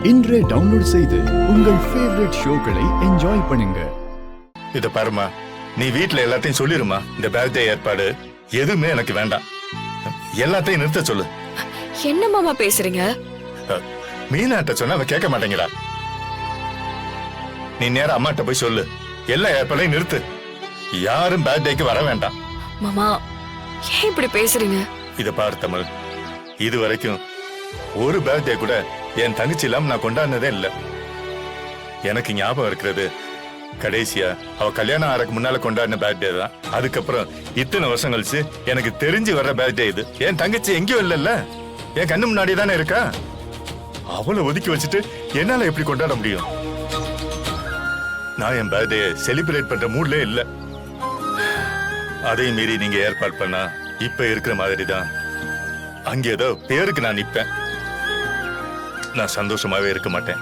இன்றே டவுன்லோட் செய்து உங்கள் ஃபேவரட் ஷோக்களை என்ஜாய் பண்ணுங்க. இத பாருமா, நீ வீட்ல எல்லாத்தையும் சொல்லிருமா. இந்த பர்த்டே ஏற்பாடு எதுவுமே எனக்கு வேண்டாம். எல்லாத்தையும் நிறுத்த சொல்லு. என்ன மாமா பேசுறீங்க? மீனாட்ட சொன்னா அவ கேட்க மாட்டேங்கிறா. நீ நேரா அம்மாட்ட போய் சொல்லு, எல்லா ஏற்பாடையும் நிறுத்து. யாரும் பர்த்டேக்கு வர வேண்டாம். மாமா ஏன் இப்படி பேசுறீங்க? இத பாரு தமிழ், இது வரைக்கும் ஒரு பர்த்டே கூட என் தங்கச்சி இல்லாம நான் கொண்டாடினதே இல்ல. எனக்கு ஞாபகம் இருக்கிறது கடைசியா அவ கல்யாணம் ஆறதுக்கு முன்னால கொண்டாடின பர்த்டே தான். அதுக்கப்புறம் இத்தனை வருஷம் கழிச்சு எனக்கு தெரிஞ்சு வர்ற பர்த்டே இது. என் தங்கச்சி எங்கேயும் இல்லல்ல, என் கண்ணு முன்னாடி தானே இருக்கா. அவளை ஒதுக்கி வச்சுட்டு என்னால எப்படி கொண்டாட முடியும்? நான் என் பர்த்டே செலிப்ரேட் பண்ற மூட்ல இல்ல. அதையும் மீறி நீங்க ஏற்பாடு பண்ணா இப்ப இருக்கிற மாதிரி தான் அங்க ஏதோ பேருக்கு நான் நிப்பேன். நான் சந்தோஷமாவே இருக்க மாட்டேன்.